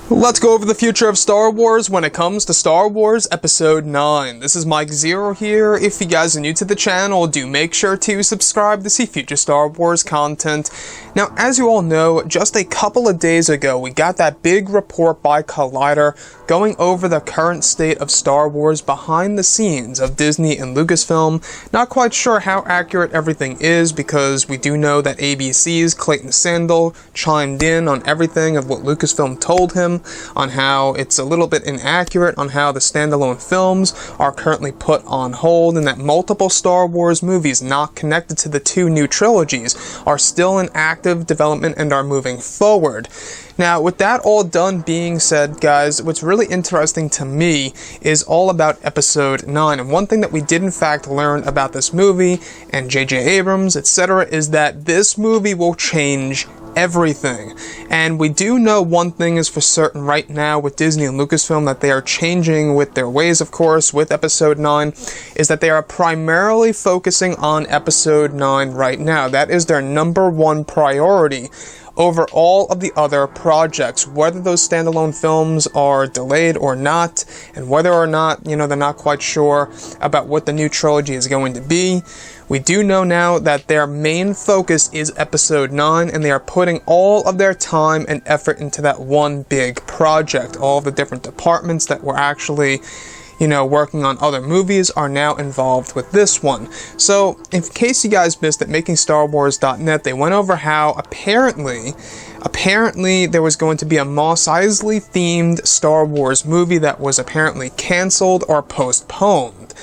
Let's go over the future of Star Wars when it comes to Star Wars Episode 9. This is Mike Zero here. If you guys are new to the channel, do make sure to subscribe to see future Star Wars content. Now, as you all know, just a couple of days ago, we got that big report by Collider going over the current state of Star Wars behind the scenes of Disney and Lucasfilm. Not quite sure how accurate everything is, because we do know that ABC's Clayton Sandel chimed in on everything of what Lucasfilm told him, on how it's a little bit inaccurate on how the standalone films are currently put on hold, and that multiple Star Wars movies not connected to the two new trilogies are still in active development and are moving forward. Now, with that all done being said, guys, what's really interesting to me is all about Episode 9. And one thing that we did in fact learn about this movie and J.J. Abrams, etc., is that this movie will change everything. And we do know one thing is for certain right now with Disney and Lucasfilm, that they are changing with their ways, of course, with Episode 9, is that they are primarily focusing on Episode 9 right now. That is their #1 priority over all of the other projects, whether those standalone films are delayed or not, and whether or not, they're not quite sure about what the new trilogy is going to be. We do know now that their main focus is Episode 9, and they are putting all of their time and effort into that one big project. All of the different departments that were actually working on other movies are now involved with this one. So, in case you guys missed it, MakingStarWars.net, they went over how apparently there was going to be a Mos Eisley themed Star Wars movie that was apparently canceled or postponed.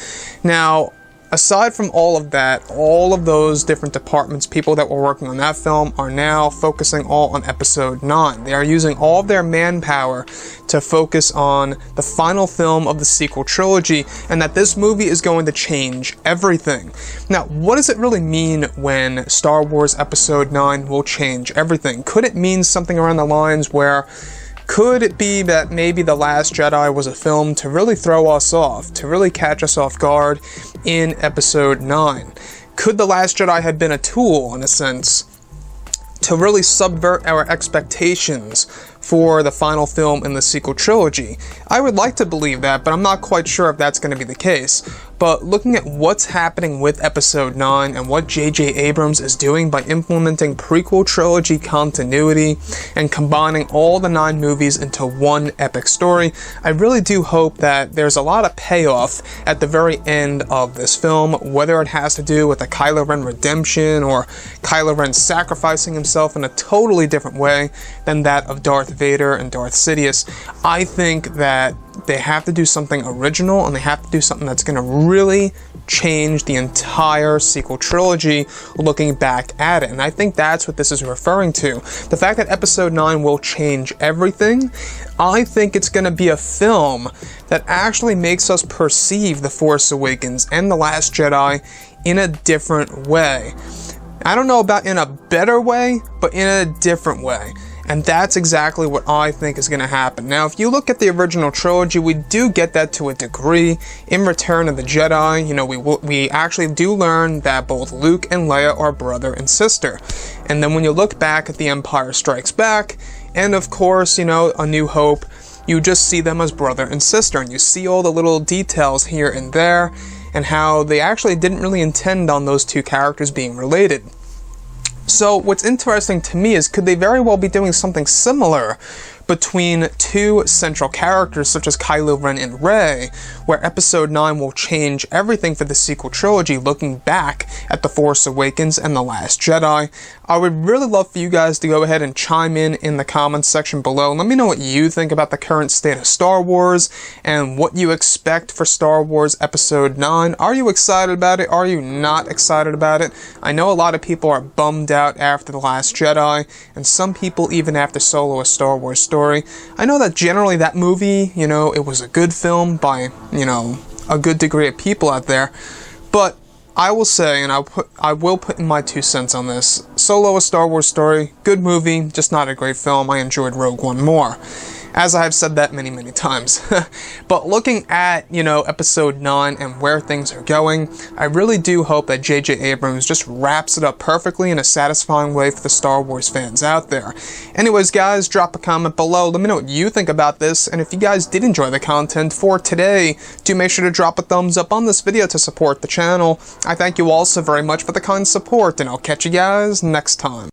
Now, aside from all of that, all of those different departments, people that were working on that film, are now focusing all on Episode 9. They are using all of their manpower to focus on the final film of the sequel trilogy, and that this movie is going to change everything. Now, what does it really mean when Star Wars Episode 9 will change everything? Could it mean something around the lines where, could it be that maybe The Last Jedi was a film to really throw us off, to really catch us off guard in Episode 9? Could The Last Jedi have been a tool, in a sense, to really subvert our expectations for the final film in the sequel trilogy? I would like to believe that, but I'm not quite sure if that's going to be the case. But looking at what's happening with Episode 9 and what J.J. Abrams is doing by implementing prequel trilogy continuity and combining all the 9 movies into one epic story, I really do hope that there's a lot of payoff at the very end of this film, whether it has to do with a Kylo Ren redemption or Kylo Ren sacrificing himself in a totally different way than that of Darth Vader and Darth Sidious. I think that they have to do something original, and they have to do something that's going to really change the entire sequel trilogy looking back at it. And I think that's what this is referring to. The fact that Episode 9 will change everything, I think it's going to be a film that actually makes us perceive The Force Awakens and The Last Jedi in a different way. I don't know about in a better way, but in a different way. And that's exactly what I think is going to happen. Now, if you look at the original trilogy, we do get that to a degree. In Return of the Jedi, we actually do learn that both Luke and Leia are brother and sister. And then when you look back at The Empire Strikes Back, and of course, A New Hope, you just see them as brother and sister, and you see all the little details here and there, and how they actually didn't really intend on those two characters being related. So what's interesting to me is, could they very well be doing something similar between two central characters such as Kylo Ren and Rey, where Episode 9 will change everything for the sequel trilogy, looking back at The Force Awakens and The Last Jedi? I would really love for you guys to go ahead and chime in the comments section below. Let me know what you think about the current state of Star Wars and what you expect for Star Wars Episode 9. Are you excited about it? Are you not excited about it? I know a lot of people are bummed out after The Last Jedi, and some people even after Solo: A Star Wars Story. I know that generally that movie, it was a good film by, a good degree of people out there, but I will say, and I will put in my 2 cents on this, Solo: A Star Wars Story, good movie, just not a great film. I enjoyed Rogue One more. as I have said that many, many times. But looking at, episode 9 and where things are going, I really do hope that J.J. Abrams just wraps it up perfectly in a satisfying way for the Star Wars fans out there. Anyways, guys, drop a comment below. Let me know what you think about this, and if you guys did enjoy the content for today, do make sure to drop a thumbs up on this video to support the channel. I thank you all so very much for the kind support, and I'll catch you guys next time.